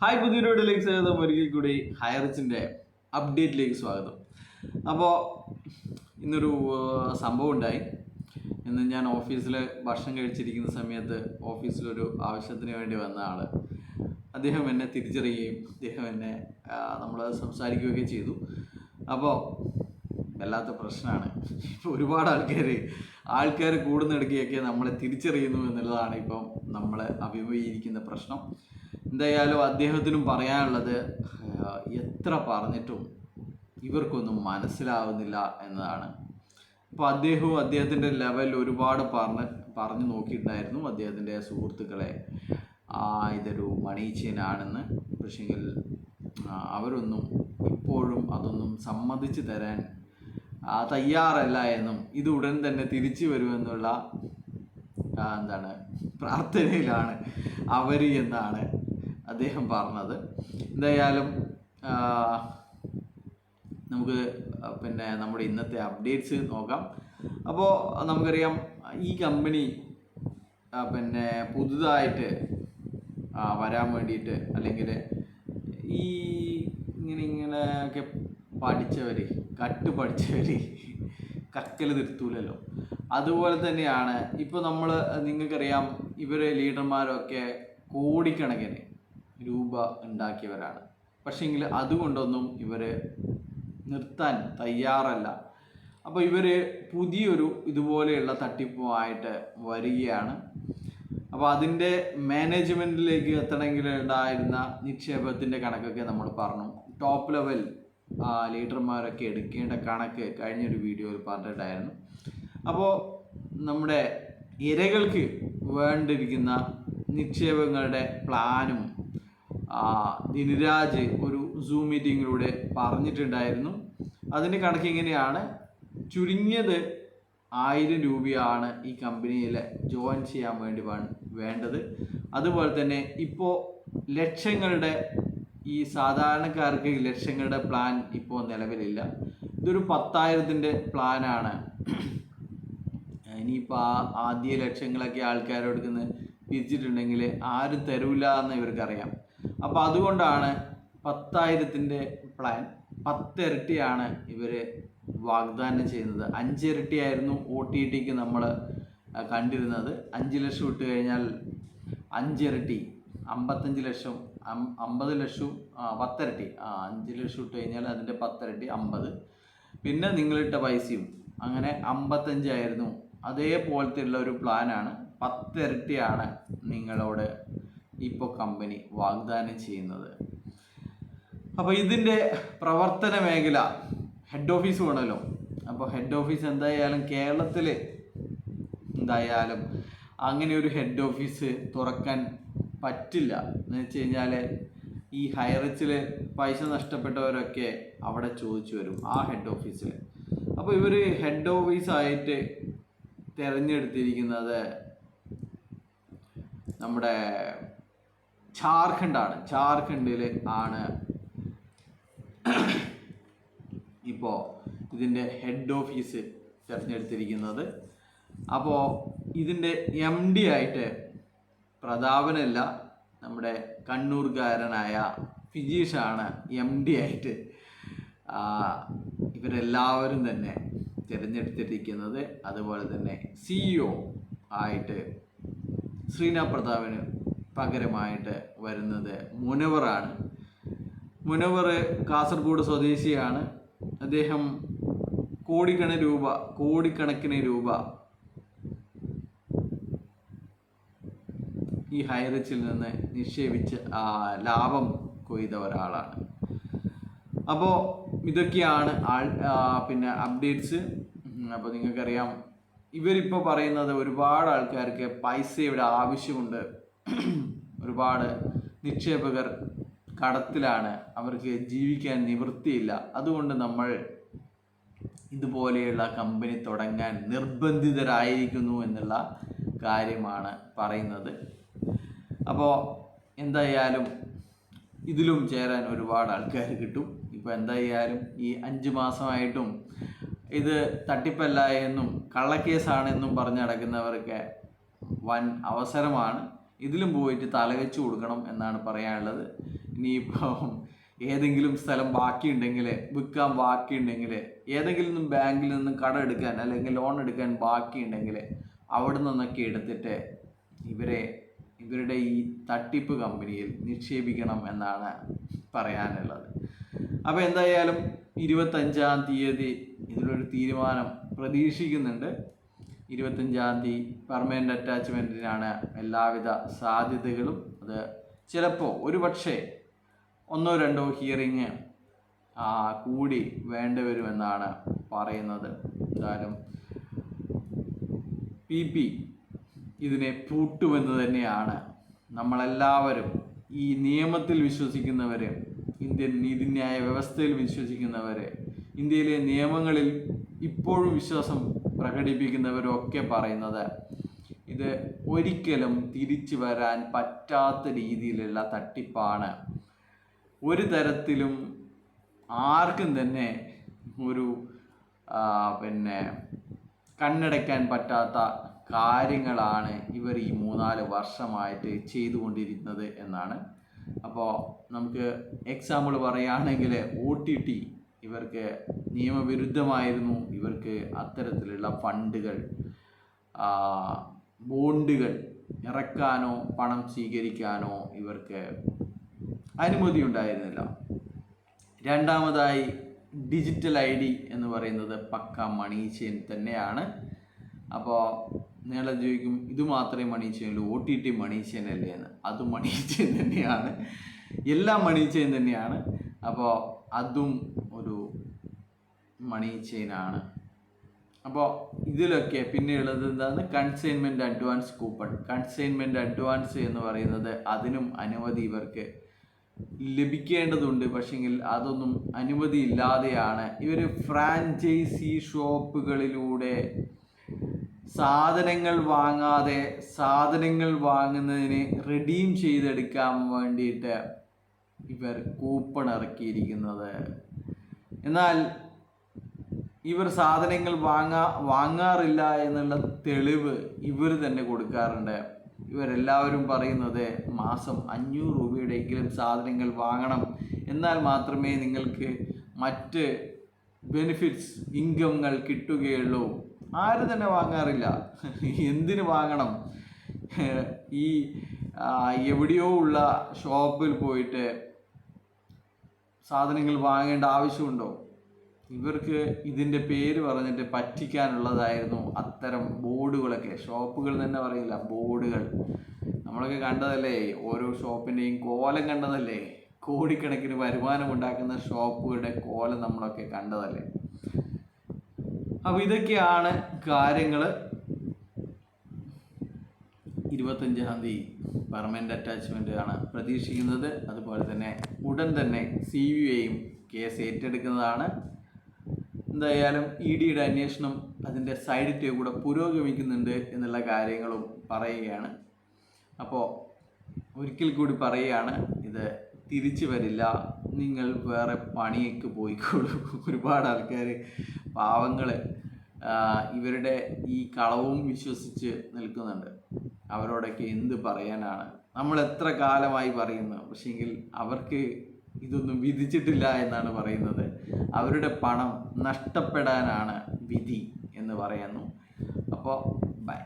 Hi, പുതിയ വീഡിയോയിലേക്ക് സ്വാഗതം. ഒരിക്കൽ കൂടി ഹയറിച്ചിൻ്റെ അപ്ഡേറ്റിലേക്ക് സ്വാഗതം. അപ്പോൾ ഇന്നൊരു സംഭവം ഉണ്ടായി. ഇന്ന് ഞാൻ ഓഫീസിൽ ഭക്ഷണം കഴിച്ചിരിക്കുന്ന സമയത്ത് ഓഫീസിലൊരു ആവശ്യത്തിന് വേണ്ടി വന്ന ആൾ അദ്ദേഹം എന്നെ തിരിച്ചറിയുകയും അദ്ദേഹം എന്നെ നമ്മൾ സംസാരിക്കുകയൊക്കെ ചെയ്തു. അപ്പോൾ വല്ലാത്ത പ്രശ്നമാണ്. ഇപ്പോൾ ഒരുപാട് ആൾക്കാർ കൂടുന്നിടയ്ക്കൊക്കെ നമ്മളെ തിരിച്ചറിയുന്നു എന്നുള്ളതാണ് ഇപ്പം നമ്മൾ അഭിമുഖീകരിക്കുന്ന പ്രശ്നം. എന്തായാലും അദ്ദേഹത്തിനും പറയാനുള്ളത് എത്ര പറഞ്ഞിട്ടും ഇവർക്കൊന്നും മനസ്സിലാവുന്നില്ല എന്നതാണ്. അപ്പോൾ അദ്ദേഹത്തിൻ്റെ ലെവലിൽ ഒരുപാട് പറഞ്ഞു നോക്കിയിട്ടുണ്ടായിരുന്നു അദ്ദേഹത്തിൻ്റെ സുഹൃത്തുക്കളെ ഇതൊരു മണി ചെയിനാണെന്ന്. പക്ഷെങ്കിൽ അവരൊന്നും ഇപ്പോഴും അതൊന്നും സമ്മതിച്ചു തരാൻ തയ്യാറല്ല എന്നും ഇത് ഉടൻ തന്നെ തിരിച്ചു വരുമെന്നുള്ള പ്രാർത്ഥനയിലാണ് അവർ എന്നാണ് അദ്ദേഹം പറഞ്ഞത്. എന്തായാലും നമുക്ക് നമ്മുടെ ഇന്നത്തെ അപ്ഡേറ്റ്സ് നോക്കാം. അപ്പോൾ നമുക്കറിയാം ഈ കമ്പനി പുതുതായിട്ട് വരാൻ വേണ്ടിയിട്ട്, അല്ലെങ്കിൽ ഈ ഇങ്ങനെയൊക്കെ പഠിച്ചവർ കക്കൽ നിർത്തൂലല്ലോ. അതുപോലെ തന്നെയാണ് ഇപ്പോൾ നിങ്ങൾക്കറിയാം ലീഡർമാരൊക്കെ കോടിക്കണക്കിന് രൂപ ഉണ്ടാക്കിയവരാണ്. പക്ഷേങ്കിൽ അതുകൊണ്ടൊന്നും ഇവർ നിർത്താൻ തയ്യാറല്ല. അപ്പോൾ പുതിയൊരു ഇതുപോലെയുള്ള തട്ടിപ്പുമായിട്ട് വരികയാണ്. അപ്പോൾ അതിൻ്റെ മാനേജ്മെൻറ്റിലേക്ക് എത്തണമെങ്കിൽ ഉണ്ടായിരുന്ന നിക്ഷേപത്തിൻ്റെ കണക്കൊക്കെ നമ്മൾ പറഞ്ഞു. ടോപ്പ് ലെവൽ ലീഡർമാരൊക്കെ എടുക്കേണ്ട കണക്ക് കഴിഞ്ഞൊരു വീഡിയോയിൽ പറഞ്ഞിട്ടുണ്ടായിരുന്നു. അപ്പോൾ നമ്മുടെ ഇരകൾക്ക് വേണ്ടിയിരിക്കുന്ന നിക്ഷേപങ്ങളുടെ പ്ലാനും ദിനരാജ് ഒരു സൂം മീറ്റിങ്ങിലൂടെ പറഞ്ഞിട്ടുണ്ടായിരുന്നു. അതിൻ്റെ കണക്ക് ഇങ്ങനെയാണ്: ചുരുങ്ങിയത് 1000 രൂപയാണ് ഈ കമ്പനിയിൽ ജോയിൻ ചെയ്യാൻ വേണ്ടത്. അതുപോലെ തന്നെ ഇപ്പോൾ ലക്ഷങ്ങളുടെ, ഈ സാധാരണക്കാർക്ക് ലക്ഷങ്ങളുടെ പ്ലാൻ ഇപ്പോൾ നിലവിലില്ല. ഇതൊരു 10,000-ൻ്റെ പ്ലാനാണ്. ഇനിയിപ്പോൾ ആദ്യ ലക്ഷങ്ങളൊക്കെ ആൾക്കാരോട് പിരിച്ചിട്ടുണ്ടെങ്കിൽ ആരും തരൂല എന്ന് ഇവർക്കറിയാം. അപ്പോൾ അതുകൊണ്ടാണ് 10,000-ൻ്റെ പ്ലാൻ 10 ഇരട്ടിയാണ് ഇവർ വാഗ്ദാനം ചെയ്യുന്നത്. 5 ഇരട്ടിയായിരുന്നു OTTക്ക് നമ്മൾ കണ്ടിരുന്നത്. 5 ലക്ഷം ഇട്ട് കഴിഞ്ഞാൽ 5 ഇരട്ടി 55 ലക്ഷം, 50 ലക്ഷവും 10 ഇരട്ടി. 5 ലക്ഷം ഇട്ട് കഴിഞ്ഞാൽ അതിൻ്റെ 10 ഇരട്ടി 50, പിന്നെ നിങ്ങളിട്ട പൈസയും അങ്ങനെ 55 ആയിരുന്നു. അതേപോലത്തെ ഉള്ള ഒരു പ്ലാനാണ്. 10 ഇരട്ടിയാണ് നിങ്ങളോട് ഇപ്പോൾ കമ്പനി വാഗ്ദാനം ചെയ്യുന്നത്. അപ്പോൾ ഇതിൻ്റെ പ്രവർത്തന മേഖല ഹെഡ് ഓഫീസ് വേണമല്ലോ. അപ്പോൾ ഹെഡ് ഓഫീസ് എന്തായാലും കേരളത്തിൽ അങ്ങനെ ഒരു ഹെഡ് ഓഫീസ് തുറക്കാൻ പറ്റില്ല. എന്ന് വെച്ച് കഴിഞ്ഞാൽ ഈ ഹൈറിച്ചിൽ പൈസ നഷ്ടപ്പെട്ടവരൊക്കെ അവിടെ ചോദിച്ചു വരും ആ ഹെഡ് ഓഫീസിൽ. അപ്പോൾ ഇവർ ഹെഡ് ഓഫീസായിട്ട് തിരഞ്ഞെടുത്തിരിക്കുന്നത് നമ്മുടെ ഝാർഖണ്ഡിൽ ആണ് ഇപ്പോൾ ഇതിൻ്റെ ഹെഡ് ഓഫീസ് തിരഞ്ഞെടുത്തിരിക്കുന്നത്. അപ്പോൾ ഇതിൻ്റെ MD ആയിട്ട് പ്രതാപനല്ല, നമ്മുടെ കണ്ണൂർക്കാരനായ ഫിജീഷാണ് MD ആയിട്ട് ഇവരെല്ലാവരും തന്നെ തിരഞ്ഞെടുത്തിരിക്കുന്നത്. അതുപോലെ തന്നെ CEO ആയിട്ട് ശ്രീനാഥ് പ്രതാപിന് പകരമായിട്ട് വരുന്നത് മുനവറാണ്. മുനവർ കാസർഗോഡ് സ്വദേശിയാണ്. അദ്ദേഹം കോടിക്കണക്കിന് രൂപ ഈ ഹൈറിച്ചിൽ നിന്ന് നിക്ഷേപിച്ച് ലാഭം കൊയ്ത ഒരാളാണ്. അപ്പോൾ ഇതൊക്കെയാണ് അപ്ഡേറ്റ്സ്. അപ്പോൾ നിങ്ങൾക്കറിയാം ഇവരിപ്പോൾ പറയുന്നത് ഒരുപാട് ആൾക്കാർക്ക് പൈസയുടെ ആവശ്യമുണ്ട്. ഒരുപാട് നിക്ഷേപകർ കടത്തിലാണ്, അവർക്ക് ജീവിക്കാൻ നിവൃത്തിയില്ല. അതുകൊണ്ട് നമ്മൾ ഇതുപോലെയുള്ള കമ്പനി തുടങ്ങാൻ നിർബന്ധിതരായിരിക്കുന്നു എന്നുള്ള കാര്യമാണ് പറയുന്നത്. അപ്പോൾ എന്തായാലും ഇതിലും ചേരാൻ ഒരുപാട് ആൾക്കാർ കിട്ടും. ഇപ്പോൾ എന്തായാലും ഈ 5 മാസമായിട്ടും ഇത് തട്ടിപ്പല്ല എന്നും കള്ളക്കേസാണെന്നും പറഞ്ഞ് നടക്കുന്നവർക്ക് വൻ അവസരമാണ്. ഇതിലും പോയിട്ട് തലവെച്ച് കൊടുക്കണം എന്നാണ് പറയാനുള്ളത്. ഇനിയിപ്പോൾ ഏതെങ്കിലും സ്ഥലം ബാക്കിയുണ്ടെങ്കിൽ, വിൽക്കാൻ ബാക്കിയുണ്ടെങ്കിൽ, ഏതെങ്കിലും ബാങ്കിൽ നിന്നും കടം എടുക്കാൻ അല്ലെങ്കിൽ ലോൺ എടുക്കാൻ ബാക്കിയുണ്ടെങ്കിൽ അവിടെ നിന്നൊക്കെ എടുത്തിട്ട് ഇവരുടെ ഈ തട്ടിപ്പ് കമ്പനിയിൽ നിക്ഷേപിക്കണം എന്നാണ് പറയാനുള്ളത്. അപ്പോൾ എന്തായാലും 25-ാം തീയതി ഇതിലൊരു തീരുമാനം പ്രതീക്ഷിക്കുന്നുണ്ട്. 25-ാം തീയതി പെർമനൻ്റ് അറ്റാച്ച്മെൻറ്റിനാണ് എല്ലാവിധ സാധ്യതകളും. അത് ചിലപ്പോൾ ഒരുപക്ഷെ 1-2 ഹിയറിങ് കൂടി വേണ്ടിവരുമെന്നാണ് പറയുന്നത്. എന്തായാലും PP ഇതിനെ പൂട്ടുമെന്ന് തന്നെയാണ് നമ്മളെല്ലാവരും, ഈ നിയമത്തിൽ വിശ്വസിക്കുന്നവർ, ഇന്ത്യൻ നീതിന്യായ വ്യവസ്ഥയിൽ വിശ്വസിക്കുന്നവർ, ഇന്ത്യയിലെ നിയമങ്ങളിൽ ഇപ്പോഴും വിശ്വാസം പ്രകടിപ്പിക്കുന്നവരൊക്കെ പറയുന്നത് ഇത് ഒരിക്കലും തിരിച്ചു വരാൻ പറ്റാത്ത രീതിയിലുള്ള തട്ടിപ്പാണ്. ഒരു തരത്തിലും ആർക്കും തന്നെ ഒരു കണ്ണടയ്ക്കാൻ പറ്റാത്ത കാര്യങ്ങളാണ് ഇവർ ഈ 3-4 വർഷമായിട്ട് ചെയ്തുകൊണ്ടിരിക്കുന്നത് എന്നാണ്. അപ്പോൾ നമുക്ക് എക്സാമ്പിൾ പറയുകയാണെങ്കിൽ OTT ഇവർക്ക് നിയമവിരുദ്ധമായിരുന്നു. ഇവർക്ക് അത്തരത്തിലുള്ള ഫണ്ടുകൾ, ബോണ്ടുകൾ ഇറക്കാനോ പണം സ്വീകരിക്കാനോ ഇവർക്ക് അനുമതി ഉണ്ടായിരുന്നില്ല. രണ്ടാമതായി ഡിജിറ്റൽ ID എന്ന് പറയുന്നത് പക്ക മണി ചെയിൻ തന്നെയാണ്. അപ്പോൾ നിങ്ങൾ ചോദിക്കും, ഇത് മാത്രമേ മണി ചെയിനുള്ളൂ, OTT മണി ചെയിൻ അല്ലേ എന്ന്. അത് മണി ചെയിൻ തന്നെയാണ്, എല്ലാം മണി ചെയിൻ തന്നെയാണ്. അപ്പോൾ അതും ഒരു മണി ചെയിനാണ്. അപ്പോൾ ഇതിലൊക്കെ പിന്നെ ഉള്ളത് എന്താണ്? Consignment advance coupon. Consignment advance എന്ന് പറയുന്നത് അതിനും അനുമതി ഇവർക്ക് ലഭിക്കേണ്ടതുണ്ട്. പക്ഷെങ്കിൽ അതൊന്നും അനുമതി ഇല്ലാതെയാണ് ഇവർ ഫ്രാഞ്ചൈസി ഷോപ്പുകളിലൂടെ സാധനങ്ങൾ വാങ്ങാതെ സാധനങ്ങൾ വാങ്ങുന്നതിന് റിഡീം ചെയ്തെടുക്കാൻ വേണ്ടിയിട്ട് ഇവർ കൂപ്പൺ ഇറക്കിയിരിക്കുന്നത്. എന്നാൽ ഇവർ സാധനങ്ങൾ വാങ്ങാറില്ല എന്നുള്ള തെളിവ് ഇവർ തന്നെ കൊടുക്കാറുണ്ട്. ഇവരെല്ലാവരും പറയുന്നത് മാസം 500 രൂപയുടെയെങ്കിലും സാധനങ്ങൾ വാങ്ങണം, എന്നാൽ മാത്രമേ നിങ്ങൾക്ക് മറ്റ് ബെനിഫിറ്റ്സ്, ഇൻകങ്ങൾ കിട്ടുകയുള്ളൂ. ആരും തന്നെ വാങ്ങാറില്ല. എന്തിനു വാങ്ങണം? ഈ എവിടെയോ ഉള്ള ഷോപ്പിൽ പോയിട്ട് സാധനങ്ങൾ വാങ്ങേണ്ട ആവശ്യമുണ്ടോ? ഇവർക്ക് ഇതിൻ്റെ പേര് പറഞ്ഞിട്ട് പറ്റിക്കാനുള്ളതായിരുന്നു അത്തരം ബോർഡുകളൊക്കെ. ഷോപ്പുകൾ തന്നെ പറയില്ല, ബോർഡുകൾ. നമ്മളൊക്കെ കണ്ടതല്ലേ, ഓരോ ഷോപ്പിൻ്റെയും കോലം കണ്ടതല്ലേ, കോടിക്കണക്കിന് വരുമാനം ഉണ്ടാക്കുന്ന ഷോപ്പുകളുടെ കോലം നമ്മളൊക്കെ കണ്ടതല്ലേ. അപ്പോൾ ഇതൊക്കെയാണ് കാര്യങ്ങൾ. 25-ാം തീയതി പെർമനൻ്റ് അറ്റാച്ച്മെൻ്റ് ആണ് പ്രതീക്ഷിക്കുന്നത്. അതുപോലെ തന്നെ ഉടൻ തന്നെ CBIയും കേസ് ഏറ്റെടുക്കുന്നതാണ്. എന്തായാലും EDയുടെ അന്വേഷണം അതിൻ്റെ സൈഡിൻ്റെ കൂടെ പുരോഗമിക്കുന്നുണ്ട് എന്നുള്ള കാര്യങ്ങളും പറയുകയാണ്. അപ്പോൾ ഒരിക്കൽ കൂടി പറയുകയാണ്, ഇത് തിരിച്ചു വരില്ല, നിങ്ങൾ വേറെ പണിയൊക്കെ പോയിക്കോളൂ. ഒരുപാട് ആൾക്കാർ, പാവങ്ങൾ, ഇവരുടെ ഈ കളവും വിശ്വസിച്ച് നിൽക്കുന്നുണ്ട്. അവരോടൊക്കെ എന്ത് പറയാനാണ്? നമ്മൾ എത്ര കാലമായി പറയുന്നു, പക്ഷേങ്കിൽ അവർക്ക് ഇതൊന്നും വിധിച്ചിട്ടില്ല എന്നാണ് പറയുന്നത്. അവരുടെ പണം നഷ്ടപ്പെടാനാണ് വിധി എന്ന് പറയുന്നു. അപ്പോൾ ബൈ.